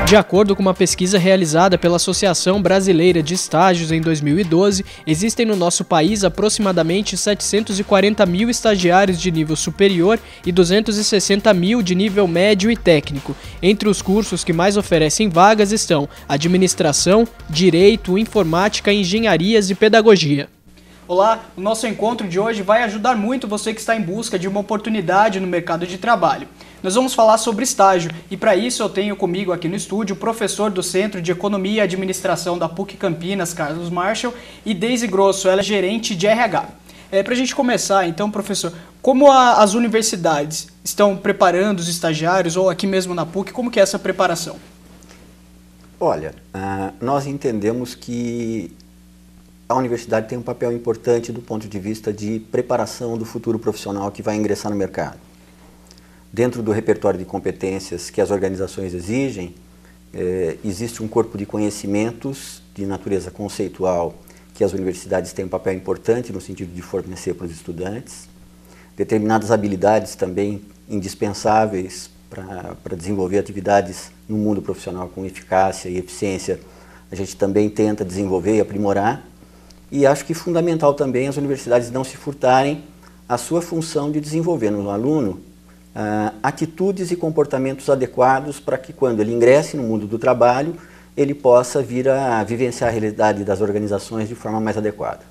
De acordo com uma pesquisa realizada pela Associação Brasileira de Estágios em 2012, existem no nosso país aproximadamente 740 mil estagiários de nível superior e 260 mil de nível médio e técnico. Entre os cursos que mais oferecem vagas estão Administração, Direito, Informática, Engenharias e Pedagogia. Olá, o nosso encontro de hoje vai ajudar muito você que está em busca de uma oportunidade no mercado de trabalho. Nós vamos falar sobre estágio e para isso eu tenho comigo aqui no estúdio o professor do Centro de Economia e Administração da PUC Campinas, Carlos Marshall, e Deise Grosso, ela é gerente de RH. Para a gente começar então, professor, como as universidades estão preparando os estagiários ou aqui mesmo na PUC, como que é essa preparação? Olha, nós entendemos que a universidade tem um papel importante do ponto de vista de preparação do futuro profissional que vai ingressar no mercado. Dentro do repertório de competências que as organizações exigem, existe um corpo de conhecimentos de natureza conceitual que as universidades têm um papel importante no sentido de fornecer para os estudantes, determinadas habilidades também indispensáveis para desenvolver atividades no mundo profissional com eficácia e eficiência, a gente também tenta desenvolver e aprimorar, e acho que fundamental também as universidades não se furtarem à sua função de desenvolver no aluno atitudes e comportamentos adequados para que quando ele ingresse no mundo do trabalho, ele possa vir a vivenciar a realidade das organizações de forma mais adequada.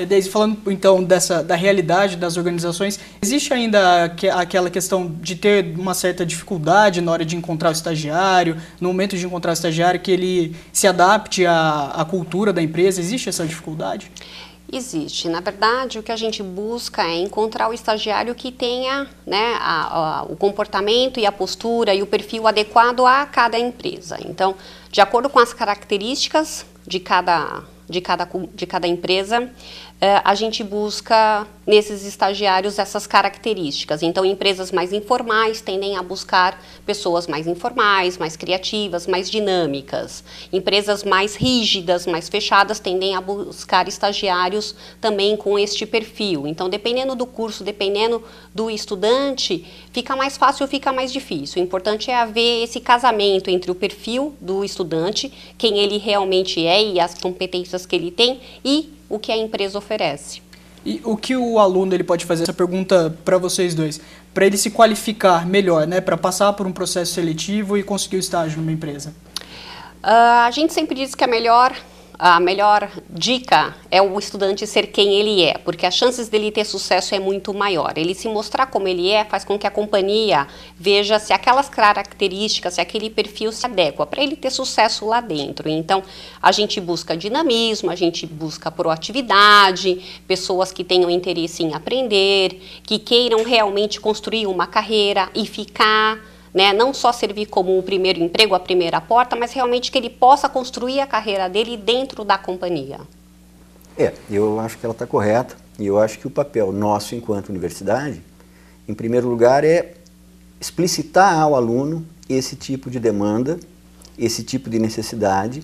Deise, falando então da realidade das organizações, existe ainda aquela questão de ter uma certa dificuldade na hora de encontrar o estagiário, no momento de encontrar o estagiário, que ele se adapte à cultura da empresa? Existe essa dificuldade? Existe. Na verdade, o que a gente busca é encontrar o estagiário que tenha, né, o comportamento e a postura e o perfil adequado a cada empresa. Então, de acordo com as características de cada empresa, a gente busca nesses estagiários essas características. Então, empresas mais informais tendem a buscar pessoas mais informais, mais criativas, mais dinâmicas. Empresas mais rígidas, mais fechadas, tendem a buscar estagiários também com este perfil. Então, dependendo do curso, dependendo do estudante, fica mais fácil ou fica mais difícil. O importante é haver esse casamento entre o perfil do estudante, quem ele realmente é e as competências que ele tem e o que a empresa oferece. E o que o aluno ele pode fazer? Essa pergunta para vocês dois, para ele se qualificar melhor, né, para passar por um processo seletivo e conseguir o estágio numa empresa? A gente sempre diz que a melhor dica é o estudante ser quem ele é, porque as chances dele ter sucesso é muito maior. Ele se mostrar como ele é faz com que a companhia veja se aquelas características, se aquele perfil se adequa para ele ter sucesso lá dentro. Então, a gente busca dinamismo, a gente busca proatividade, pessoas que tenham interesse em aprender, que queiram realmente construir uma carreira e ficar, né, não só servir como o primeiro emprego, a primeira porta, mas realmente que ele possa construir a carreira dele dentro da companhia. Eu acho que ela está correta e eu acho que o papel nosso enquanto universidade, em primeiro lugar, é explicitar ao aluno esse tipo de demanda, esse tipo de necessidade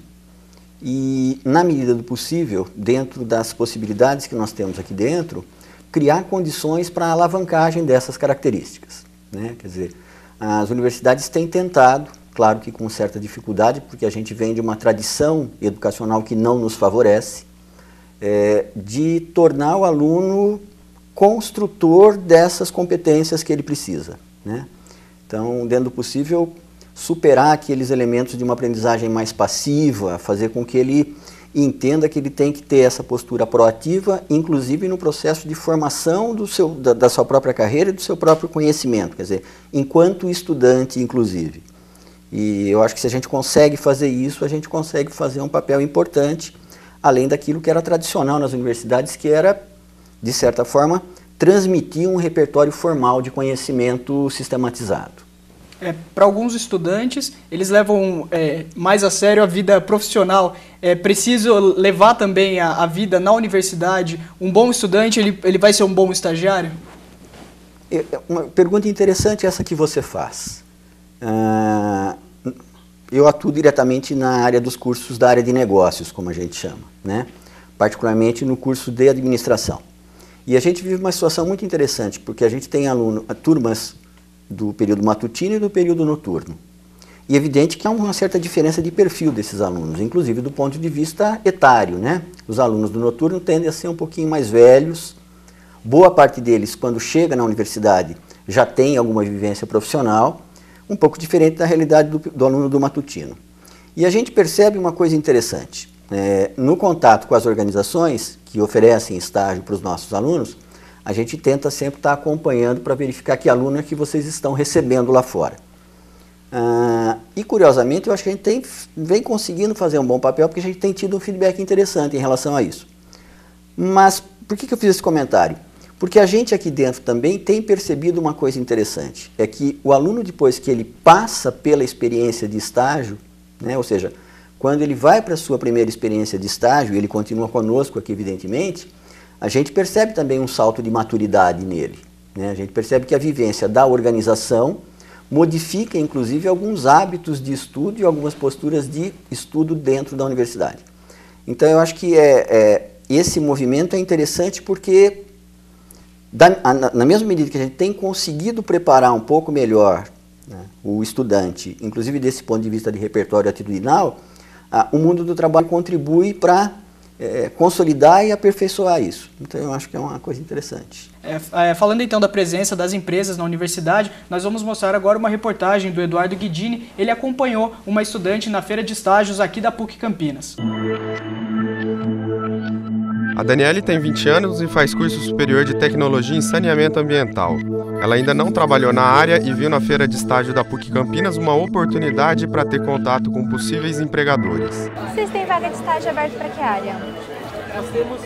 e, na medida do possível, dentro das possibilidades que nós temos aqui dentro, criar condições para a alavancagem dessas características, né? Quer dizer, as universidades têm tentado, claro que com certa dificuldade, porque a gente vem de uma tradição educacional que não nos favorece, de tornar o aluno construtor dessas competências que ele precisa, né? Então, dentro do possível, superar aqueles elementos de uma aprendizagem mais passiva, fazer com que ele entenda que ele tem que ter essa postura proativa, inclusive no processo de formação da sua própria carreira e do seu próprio conhecimento, quer dizer, enquanto estudante, inclusive. E eu acho que se a gente consegue fazer isso, a gente consegue fazer um papel importante, além daquilo que era tradicional nas universidades, que era, de certa forma, transmitir um repertório formal de conhecimento sistematizado. Para alguns estudantes, eles levam mais a sério a vida profissional. É preciso levar também a vida na universidade. Um bom estudante, ele vai ser um bom estagiário? Uma pergunta interessante essa que você faz. Eu atuo diretamente na área dos cursos da área de negócios, como a gente chama, né? Particularmente no curso de administração. E a gente vive uma situação muito interessante, porque a gente tem turmas do período matutino e do período noturno. E é evidente que há uma certa diferença de perfil desses alunos, inclusive do ponto de vista etário, né? Os alunos do noturno tendem a ser um pouquinho mais velhos. Boa parte deles, quando chega na universidade, já tem alguma vivência profissional, um pouco diferente da realidade do aluno do matutino. E a gente percebe uma coisa interessante. No contato com as organizações que oferecem estágio para os nossos alunos, a gente tenta sempre estar acompanhando para verificar que aluno é que vocês estão recebendo lá fora. E curiosamente eu acho que a gente vem conseguindo fazer um bom papel porque a gente tem tido um feedback interessante em relação a isso. Mas por que eu fiz esse comentário? Porque a gente aqui dentro também tem percebido uma coisa interessante, é que o aluno depois que ele passa pela experiência de estágio, né, ou seja, quando ele vai para a sua primeira experiência de estágio, e ele continua conosco aqui evidentemente, a gente percebe também um salto de maturidade nele, né? A gente percebe que a vivência da organização modifica, inclusive, alguns hábitos de estudo e algumas posturas de estudo dentro da universidade. Então, eu acho que esse movimento é interessante porque, na mesma medida que a gente tem conseguido preparar um pouco melhor, né, o estudante, inclusive desse ponto de vista de repertório atitudinal, o mundo do trabalho contribui para consolidar e aperfeiçoar isso. Então eu acho que é uma coisa interessante. Falando então da presença das empresas na universidade, nós vamos mostrar agora uma reportagem do Eduardo Guidini. Ele acompanhou uma estudante na feira de estágios aqui da PUC Campinas. A Daniele tem 20 anos e faz curso superior de tecnologia em saneamento ambiental. Ela ainda não trabalhou na área e viu na feira de estágio da PUC Campinas uma oportunidade para ter contato com possíveis empregadores. Vocês têm vaga de estágio aberto para que área? Nós temos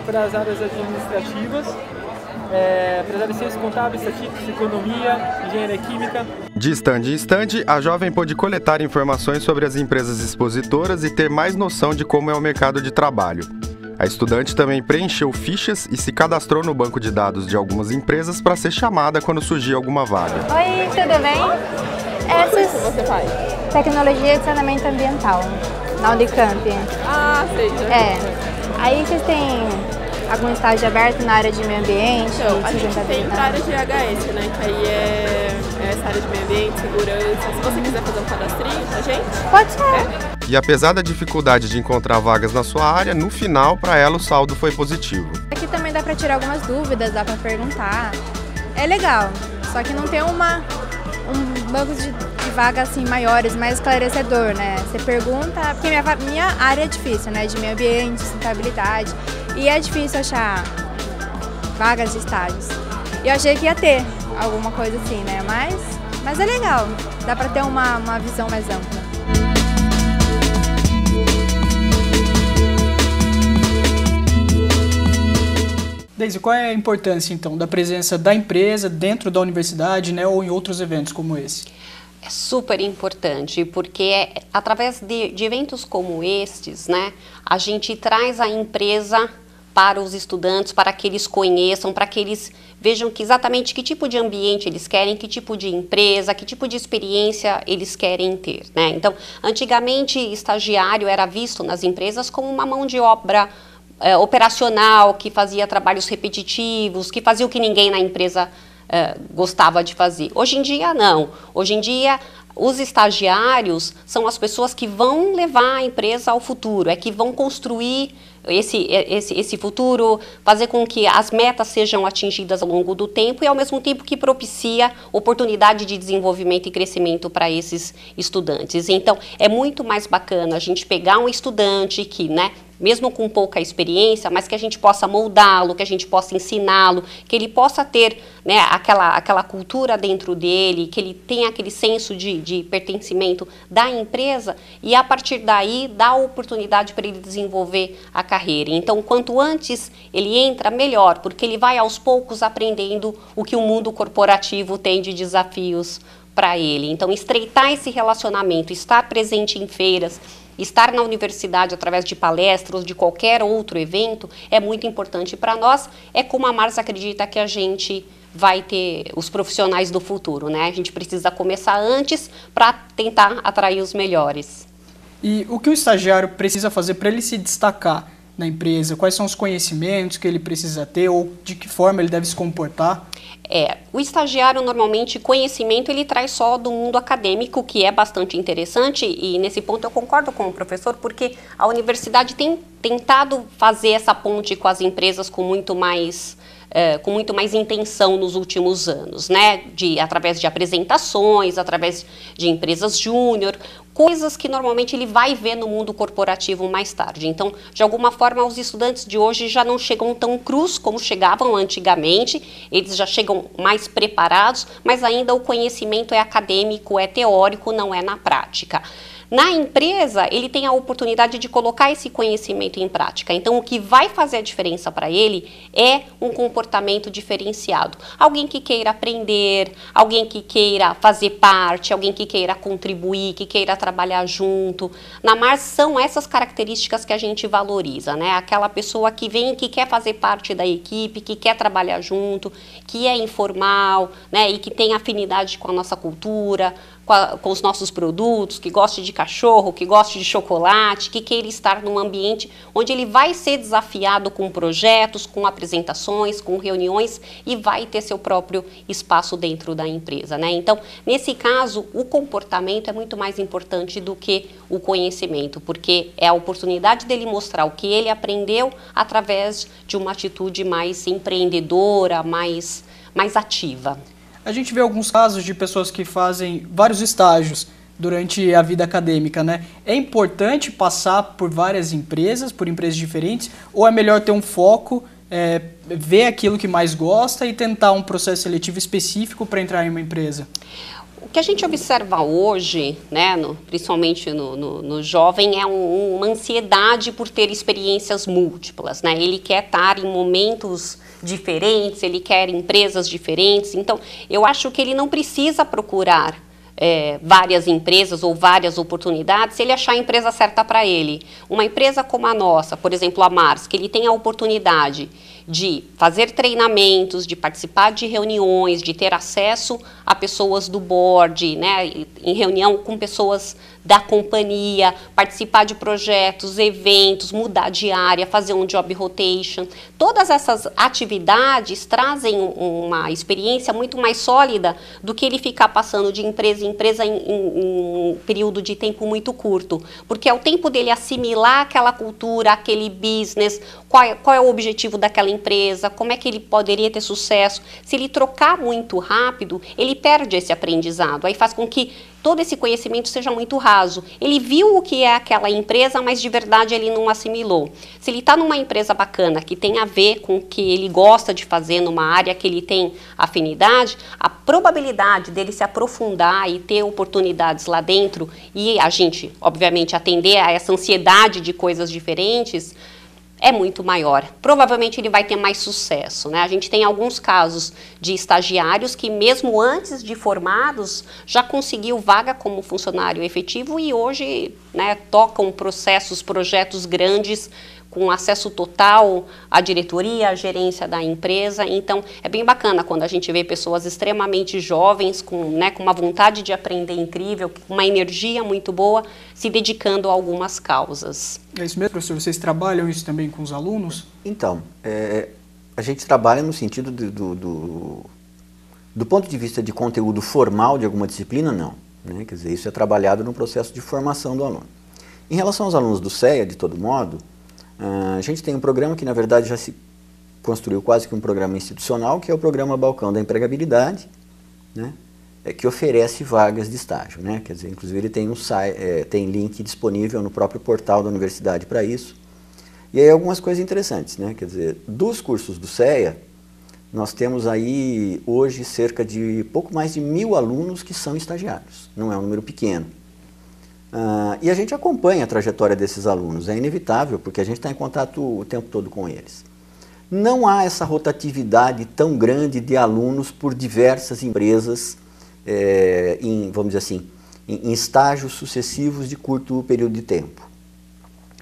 para as áreas administrativas, para as áreas de ciências contábeis, estatísticas, economia, engenharia química. De estande em estande, a jovem pôde coletar informações sobre as empresas expositoras e ter mais noção de como é o mercado de trabalho. A estudante também preencheu fichas e se cadastrou no banco de dados de algumas empresas para ser chamada quando surgir alguma vaga. Oi, tudo bem? Qual curso você faz? Tecnologia de saneamento ambiental, na Unicamp. Ah, sei. Aí vocês têm algum estágio aberto na área de meio ambiente? Então, a gente tem para a área de HS, né? Que aí é essa área de meio ambiente, segurança. Se você quiser fazer um cadastrinho com a gente... Pode ser. E apesar da dificuldade de encontrar vagas na sua área, no final, para ela, o saldo foi positivo. Aqui também dá para tirar algumas dúvidas, dá para perguntar. É legal, só que não tem um banco de vagas assim, maiores, mais esclarecedor, né? Você pergunta, porque minha área é difícil, né? De meio ambiente, sustentabilidade, e é difícil achar vagas de estágios. E eu achei que ia ter alguma coisa assim, né? Mas é legal, dá para ter uma visão mais ampla. Deise, qual é a importância, então, da presença da empresa dentro da universidade, né, ou em outros eventos como esse? É super importante, porque através de eventos como estes, né, a gente traz a empresa para os estudantes, para que eles conheçam, para que eles vejam exatamente que tipo de ambiente eles querem, que tipo de empresa, que tipo de experiência eles querem ter, né? Então, antigamente, estagiário era visto nas empresas como uma mão de obra operacional, que fazia trabalhos repetitivos, que fazia o que ninguém na empresa gostava de fazer. Hoje em dia, não. Hoje em dia, os estagiários são as pessoas que vão levar a empresa ao futuro, que vão construir esse futuro, fazer com que as metas sejam atingidas ao longo do tempo e, ao mesmo tempo, que propicia oportunidade de desenvolvimento e crescimento para esses estudantes. Então, é muito mais bacana a gente pegar um estudante que, né, mesmo com pouca experiência, mas que a gente possa moldá-lo, que a gente possa ensiná-lo, que ele possa ter, né, aquela cultura dentro dele, que ele tenha aquele senso de pertencimento da empresa e, a partir daí, dar oportunidade para ele desenvolver a carreira. Então, quanto antes ele entra, melhor, porque ele vai aos poucos aprendendo o que o mundo corporativo tem de desafios para ele. Então, estreitar esse relacionamento, estar presente em feiras, estar na universidade através de palestras, de qualquer outro evento, é muito importante para nós. É como a Márcia acredita que a gente vai ter os profissionais do futuro, né? A gente precisa começar antes para tentar atrair os melhores. E o que o estagiário precisa fazer para ele se destacar na empresa? Quais são os conhecimentos que ele precisa ter ou de que forma ele deve se comportar? O estagiário, normalmente, conhecimento ele traz só do mundo acadêmico, que é bastante interessante, e nesse ponto eu concordo com o professor, porque a universidade tem tentado fazer essa ponte com as empresas com muito mais intenção nos últimos anos, né? Através de apresentações, através de empresas júnior, coisas que normalmente ele vai ver no mundo corporativo mais tarde. Então, de alguma forma, os estudantes de hoje já não chegam tão crus como chegavam antigamente, eles já chegam mais preparados, mas ainda o conhecimento é acadêmico, é teórico, não é na prática. Na empresa, ele tem a oportunidade de colocar esse conhecimento em prática. Então, o que vai fazer a diferença para ele é um comportamento diferenciado. Alguém que queira aprender, alguém que queira fazer parte, alguém que queira contribuir, que queira trabalhar junto. Na Mars, são essas características que a gente valoriza, né? Aquela pessoa que vem, que quer fazer parte da equipe, que quer trabalhar junto, que é informal, né? E que tem afinidade com a nossa cultura, com os nossos produtos, que goste de cachorro, que goste de chocolate, que queira estar num ambiente onde ele vai ser desafiado com projetos, com apresentações, com reuniões e vai ter seu próprio espaço dentro da empresa, né? Então, nesse caso, o comportamento é muito mais importante do que o conhecimento, porque é a oportunidade dele mostrar o que ele aprendeu através de uma atitude mais empreendedora, mais ativa. A gente vê alguns casos de pessoas que fazem vários estágios durante a vida acadêmica, né? É importante passar por várias empresas, por empresas diferentes, ou é melhor ter um foco, ver aquilo que mais gosta e tentar um processo seletivo específico para entrar em uma empresa? O que a gente observa hoje, né, principalmente no jovem, é uma ansiedade por ter experiências múltiplas, né? Ele quer estar em momentos diferentes, ele quer empresas diferentes. Então, eu acho que ele não precisa procurar várias empresas ou várias oportunidades se ele achar a empresa certa para ele. Uma empresa como a nossa, por exemplo, a Mars, que ele tem a oportunidade de fazer treinamentos, de participar de reuniões, de ter acesso a pessoas do board, né, em reunião com pessoas da companhia, participar de projetos, eventos, mudar de área, fazer um job rotation. Todas essas atividades trazem uma experiência muito mais sólida do que ele ficar passando de empresa em empresa em um período de tempo muito curto, porque é o tempo dele assimilar aquela cultura, aquele business, qual é o objetivo daquela empresa, como é que ele poderia ter sucesso. Se ele trocar muito rápido, ele perde esse aprendizado, aí faz com que todo esse conhecimento seja muito raso. Ele viu o que é aquela empresa, mas de verdade ele não assimilou. Se ele está numa empresa bacana, que tem a ver com o que ele gosta de fazer, numa área que ele tem afinidade, a probabilidade dele se aprofundar e ter oportunidades lá dentro e a gente, obviamente, atender a essa ansiedade de coisas diferentes é muito maior. Provavelmente ele vai ter mais sucesso, né? A gente tem alguns casos de estagiários que mesmo antes de formados já conseguiu vaga como funcionário efetivo e hoje, né, tocam projetos grandes com acesso total à diretoria, à gerência da empresa. Então, é bem bacana quando a gente vê pessoas extremamente jovens, com uma vontade de aprender incrível, com uma energia muito boa, se dedicando a algumas causas. É isso mesmo, professor? Vocês trabalham isso também com os alunos? Então, a gente trabalha no sentido do ponto de vista de conteúdo formal de alguma disciplina, não, né? Quer dizer, isso é trabalhado no processo de formação do aluno. Em relação aos alunos do CEA, de todo modo, a gente tem um programa que, na verdade, já se construiu quase que um programa institucional, que é o programa Balcão da Empregabilidade, né, que oferece vagas de estágio, né? Quer dizer, inclusive ele tem tem link disponível no próprio portal da universidade para isso. E aí algumas coisas interessantes, né? Quer dizer, dos cursos do CEA, nós temos aí hoje cerca de pouco mais de 1000 alunos que são estagiários, não é um número pequeno. E a gente acompanha a trajetória desses alunos, é inevitável, porque a gente está em contato o tempo todo com eles. Não há essa rotatividade tão grande de alunos por diversas empresas, vamos dizer assim, em estágios sucessivos de curto período de tempo.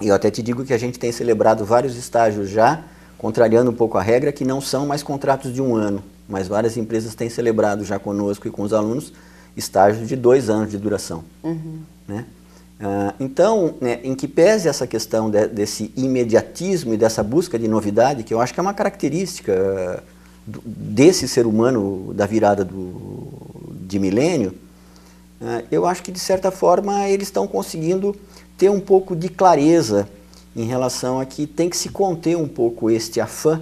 E eu até te digo que a gente tem celebrado vários estágios já, contrariando um pouco a regra, que não são mais contratos de 1 ano, mas várias empresas têm celebrado já conosco e com os alunos estágios de 2 anos de duração. Uhum. Né? Então, né, em que pese essa questão desse imediatismo e dessa busca de novidade, que eu acho que é uma característica desse ser humano da virada de milênio, eu acho que, de certa forma, eles estão conseguindo ter um pouco de clareza em relação a que tem que se conter um pouco este afã,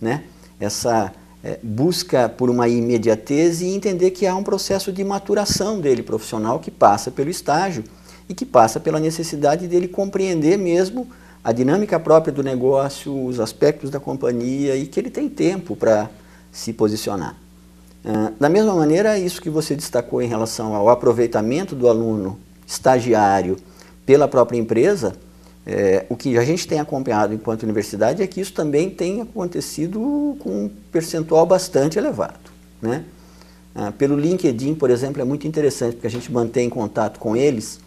né? Essa busca por uma imediatez e entender que há um processo de maturação dele profissional que passa pelo estágio e que passa pela necessidade dele compreender mesmo a dinâmica própria do negócio, os aspectos da companhia e que ele tem tempo para se posicionar. Da mesma maneira, isso que você destacou em relação ao aproveitamento do aluno estagiário pela própria empresa, o que a gente tem acompanhado enquanto universidade é que isso também tem acontecido com um percentual bastante elevado, né? Pelo LinkedIn, por exemplo, é muito interessante, porque a gente mantém contato com eles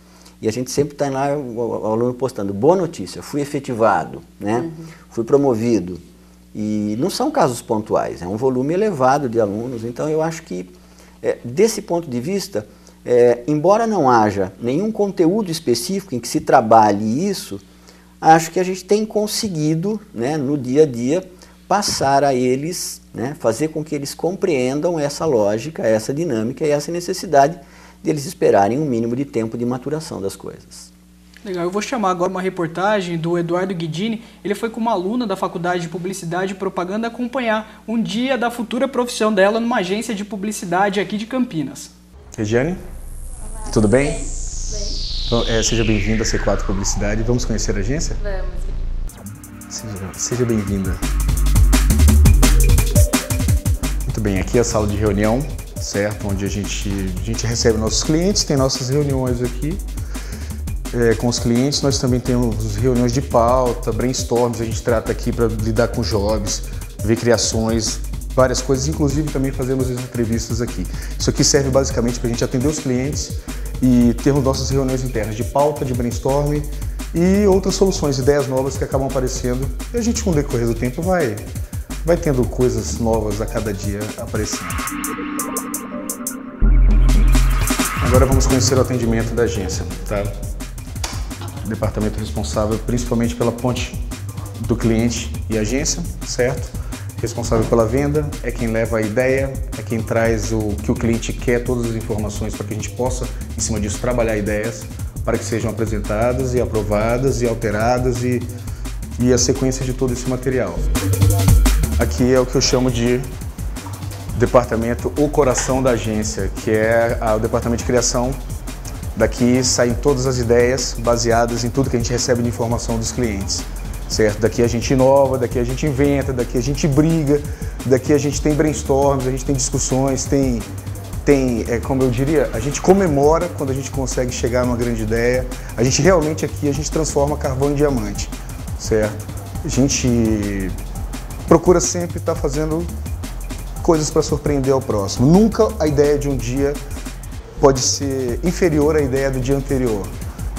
e a gente sempre está lá, o aluno postando, boa notícia, fui efetivado, né? Fui promovido. E não são casos pontuais, é um volume elevado de alunos, então eu acho que, desse ponto de vista, embora não haja nenhum conteúdo específico em que se trabalhe isso, acho que a gente tem conseguido, né, no dia a dia, passar a eles, né, fazer com que eles compreendam essa lógica, essa dinâmica e essa necessidade deles esperarem um mínimo de tempo de maturação das coisas. Legal, eu vou chamar agora uma reportagem do Eduardo Guidini. Ele foi com uma aluna da Faculdade de Publicidade e Propaganda acompanhar um dia da futura profissão dela numa agência de publicidade aqui de Campinas. Regiane, tudo bem? Bem. Então, seja bem-vinda a C4 Publicidade. Vamos conhecer a agência? Vamos. Seja bem-vinda. Muito bem, aqui é a sala de reunião, certo? Onde a gente recebe nossos clientes, tem nossas reuniões aqui. Com os clientes, nós também temos reuniões de pauta, brainstorms, a gente trata aqui para lidar com jobs, ver criações, várias coisas, inclusive também fazemos as entrevistas aqui. Isso aqui serve basicamente para a gente atender os clientes e termos nossas reuniões internas de pauta, de brainstorm e outras soluções, ideias novas que acabam aparecendo. E a gente, com o decorrer do tempo, vai tendo coisas novas a cada dia aparecendo. Agora vamos conhecer o atendimento da agência, tá? Departamento responsável principalmente pela ponte do cliente e agência, certo? Responsável pela venda, é quem leva a ideia, é quem traz o que o cliente quer, todas as informações para que a gente possa, em cima disso, trabalhar ideias para que sejam apresentadas e aprovadas e alteradas e a sequência de todo esse material. Aqui é o que eu chamo de departamento, o coração da agência, que é o departamento de criação. Daqui saem todas as ideias baseadas em tudo que a gente recebe de informação dos clientes, certo? Daqui a gente inova, daqui a gente inventa, daqui a gente briga, daqui a gente tem brainstorms, a gente tem discussões, como eu diria, a gente comemora quando a gente consegue chegar numa grande ideia. A gente realmente aqui, a gente transforma carvão em diamante, certo? A gente procura sempre estar fazendo coisas para surpreender ao próximo. Nunca a ideia de um dia pode ser inferior à ideia do dia anterior.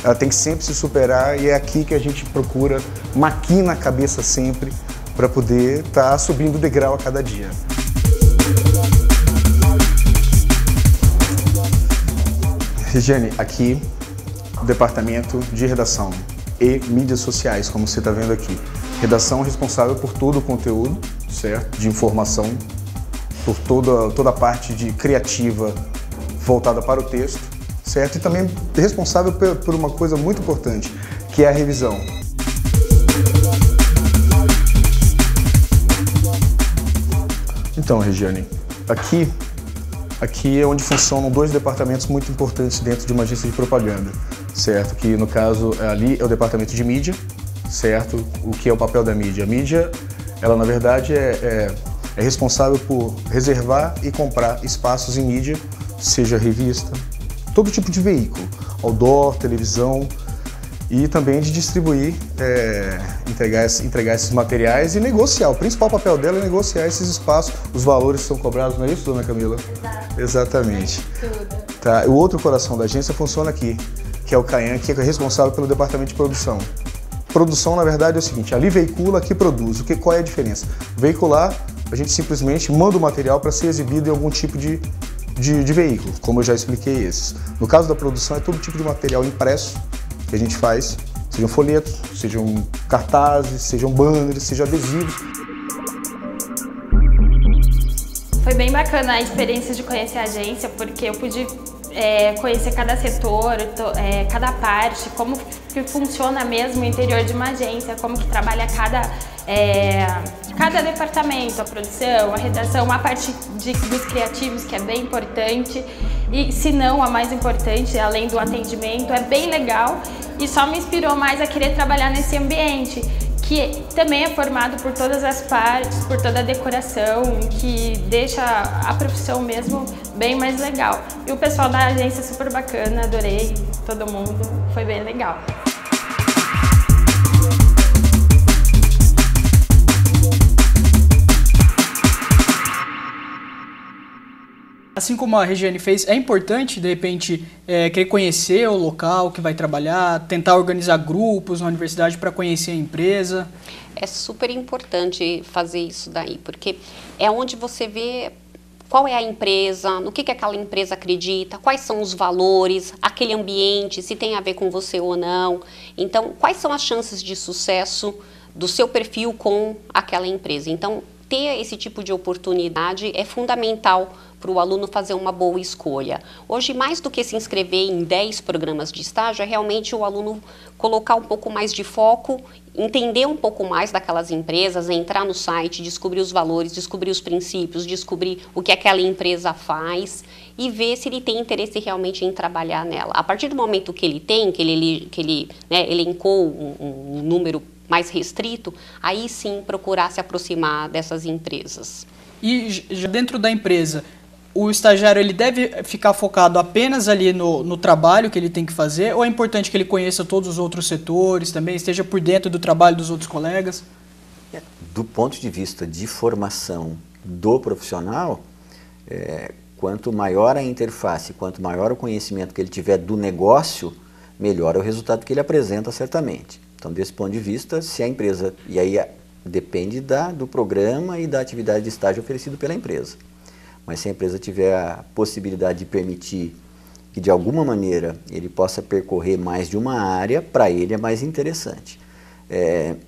Ela tem que sempre se superar e é aqui que a gente procura, maquina a cabeça sempre para poder estar subindo o degrau a cada dia. Regiane, aqui, departamento de redação e mídias sociais, como você está vendo aqui. Redação responsável por todo o conteúdo, certo? De informação, por toda a parte de criativa voltada para o texto, certo? E também responsável por uma coisa muito importante, que é a revisão. Então, Regiane, aqui é onde funcionam dois departamentos muito importantes dentro de uma agência de propaganda, certo? Que, no caso, ali é o departamento de mídia, certo? O que é o papel da mídia? A mídia, ela, na verdade, é responsável por reservar e comprar espaços em mídia, seja revista, todo tipo de veículo, outdoor, televisão, e também de distribuir, entregar esses materiais e negociar. O principal papel dela é negociar esses espaços, os valores que são cobrados, não é isso, dona Camila? Exato. Exatamente. Tudo. Tá. O outro coração da agência funciona aqui, que é o CAIAN, que é responsável pelo departamento de produção. Produção, na verdade, é o seguinte, ali veicula, aqui produz. Qual é a diferença? Veicular, a gente simplesmente manda o material para ser exibido em algum tipo de veículo, como eu já expliquei esses. No caso da produção, é todo tipo de material impresso, que a gente faz, sejam folhetos, sejam cartazes, sejam banners, sejam adesivos. Foi bem bacana a experiência de conhecer a agência, porque eu pude conhecer cada setor, cada parte, como que funciona mesmo o interior de uma agência, como que trabalha cada departamento, a produção, a redação, a parte dos criativos, que é bem importante, e se não a mais importante, além do atendimento, é bem legal e só me inspirou mais a querer trabalhar nesse ambiente, que também é formado por todas as partes, por toda a decoração, que deixa a profissão mesmo bem mais legal. E o pessoal da agência é super bacana, adorei todo mundo, foi bem legal. Assim como a Regiane fez, é importante, de repente, querer conhecer o local que vai trabalhar, tentar organizar grupos na universidade para conhecer a empresa. É super importante fazer isso daí, porque é onde você vê qual é a empresa, no que aquela empresa acredita, quais são os valores, aquele ambiente, se tem a ver com você ou não. Então, quais são as chances de sucesso do seu perfil com aquela empresa. Então, ter esse tipo de oportunidade é fundamental para o aluno fazer uma boa escolha. Hoje, mais do que se inscrever em 10 programas de estágio, é realmente o aluno colocar um pouco mais de foco, entender um pouco mais daquelas empresas, entrar no site, descobrir os valores, descobrir os princípios, descobrir o que aquela empresa faz e ver se ele tem interesse realmente em trabalhar nela. A partir do momento que ele tem, que ele elencou um número mais restrito, aí sim procurar se aproximar dessas empresas. E já dentro da empresa, o estagiário ele deve ficar focado apenas ali no trabalho que ele tem que fazer, ou é importante que ele conheça todos os outros setores também, esteja por dentro do trabalho dos outros colegas? Do ponto de vista de formação do profissional, quanto maior a interface, quanto maior o conhecimento que ele tiver do negócio, melhor é o resultado que ele apresenta certamente. Então, desse ponto de vista, se a empresa, e aí depende do programa e da atividade de estágio oferecido pela empresa. Mas se a empresa tiver a possibilidade de permitir que de alguma maneira ele possa percorrer mais de uma área, para ele é mais interessante.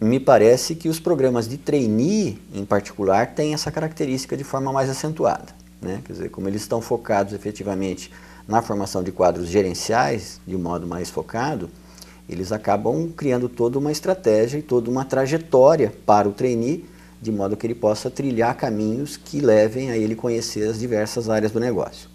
Me parece que os programas de trainee, em particular, têm essa característica de forma mais acentuada, né? Quer dizer, como eles estão focados efetivamente na formação de quadros gerenciais, de um modo mais focado, eles acabam criando toda uma estratégia e toda uma trajetória para o trainee, de modo que ele possa trilhar caminhos que levem a ele conhecer as diversas áreas do negócio.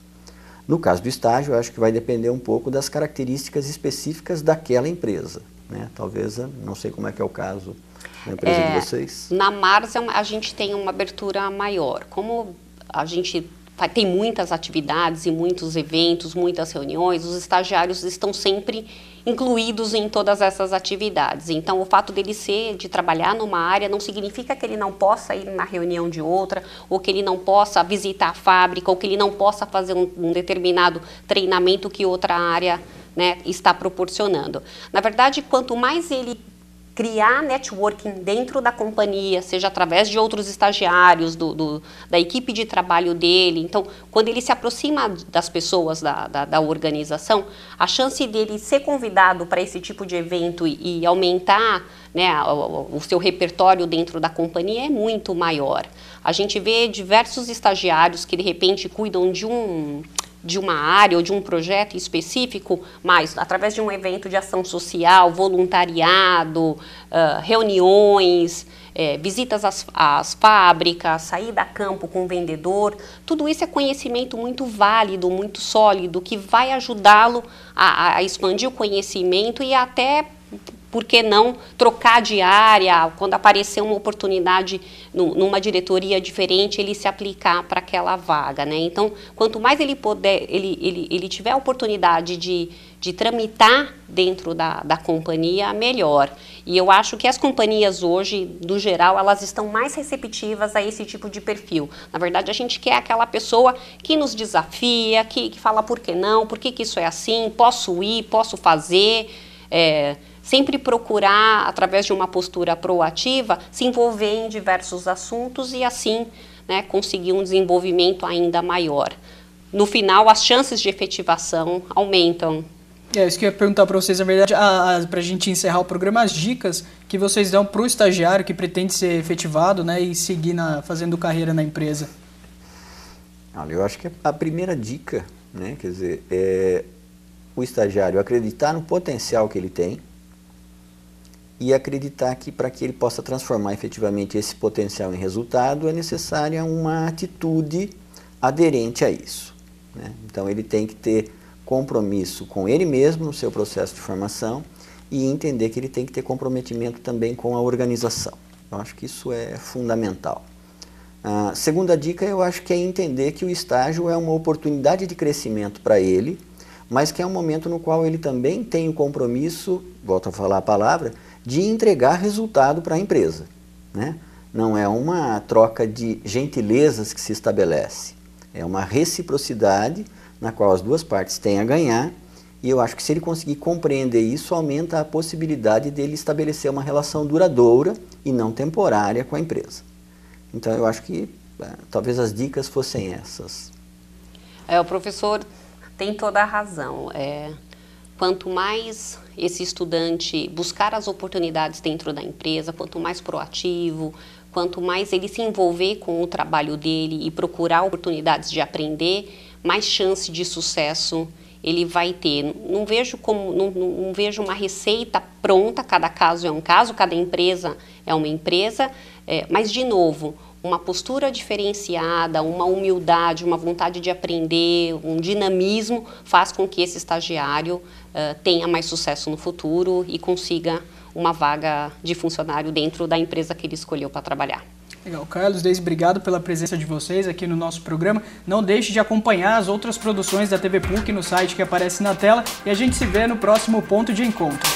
No caso do estágio, eu acho que vai depender um pouco das características específicas daquela empresa, né? Talvez, não sei como é que é o caso na empresa de vocês. Na Mars, a gente tem uma abertura maior. Como a gente tem muitas atividades e muitos eventos, muitas reuniões, os estagiários estão sempre incluídos em todas essas atividades. Então, o fato dele de trabalhar numa área não significa que ele não possa ir na reunião de outra, ou que ele não possa visitar a fábrica, ou que ele não possa fazer um determinado treinamento que outra área, né, está proporcionando. Na verdade, quanto mais ele criar networking dentro da companhia, seja através de outros estagiários, da equipe de trabalho dele. Então, quando ele se aproxima das pessoas da organização, a chance dele ser convidado para esse tipo de evento e aumentar, né, o seu repertório dentro da companhia é muito maior. A gente vê diversos estagiários que, de repente, cuidam de uma área ou de um projeto específico, mas através de um evento de ação social, voluntariado, reuniões, visitas às fábricas, saída a campo com o vendedor, tudo isso é conhecimento muito válido, muito sólido, que vai ajudá-lo a expandir o conhecimento e até, por que não, trocar de área, quando aparecer uma oportunidade numa diretoria diferente, ele se aplicar para aquela vaga, né? Então, quanto mais ele puder, ele tiver a oportunidade de tramitar dentro da companhia, melhor. E eu acho que as companhias hoje, no geral, elas estão mais receptivas a esse tipo de perfil. Na verdade, a gente quer aquela pessoa que nos desafia, que fala por que não, por que isso é assim, posso ir, posso fazer, sempre procurar, através de uma postura proativa, se envolver em diversos assuntos e assim, né, conseguir um desenvolvimento ainda maior. No final, as chances de efetivação aumentam Isso que eu ia perguntar para vocês, na verdade, para a gente encerrar o programa, as dicas que vocês dão para o estagiário que pretende ser efetivado, né, e seguir fazendo carreira na empresa. Olha, eu acho que a primeira dica, né, quer dizer, é o estagiário acreditar no potencial que ele tem e acreditar que para que ele possa transformar efetivamente esse potencial em resultado é necessária uma atitude aderente a isso, né? Então ele tem que ter compromisso com ele mesmo no seu processo de formação e entender que ele tem que ter comprometimento também com a organização. Eu acho que isso é fundamental. A segunda dica, eu acho que é entender que o estágio é uma oportunidade de crescimento para ele, mas que é um momento no qual ele também tem o compromisso, volto a falar a palavra, de entregar resultado para a empresa, né? Não é uma troca de gentilezas que se estabelece, é uma reciprocidade na qual as duas partes têm a ganhar, e eu acho que se ele conseguir compreender isso, aumenta a possibilidade dele estabelecer uma relação duradoura e não temporária com a empresa. Então eu acho que talvez as dicas fossem essas. O professor tem toda a razão. Quanto mais esse estudante buscar as oportunidades dentro da empresa, quanto mais proativo, quanto mais ele se envolver com o trabalho dele e procurar oportunidades de aprender, mais chance de sucesso ele vai ter. Não vejo uma receita pronta, cada caso é um caso, cada empresa é uma empresa, mas de novo, uma postura diferenciada, uma humildade, uma vontade de aprender, um dinamismo faz com que esse estagiário tenha mais sucesso no futuro e consiga uma vaga de funcionário dentro da empresa que ele escolheu para trabalhar. Legal, Carlos, Deise, obrigado pela presença de vocês aqui no nosso programa. Não deixe de acompanhar as outras produções da TV PUC no site que aparece na tela e a gente se vê no próximo Ponto de Encontro.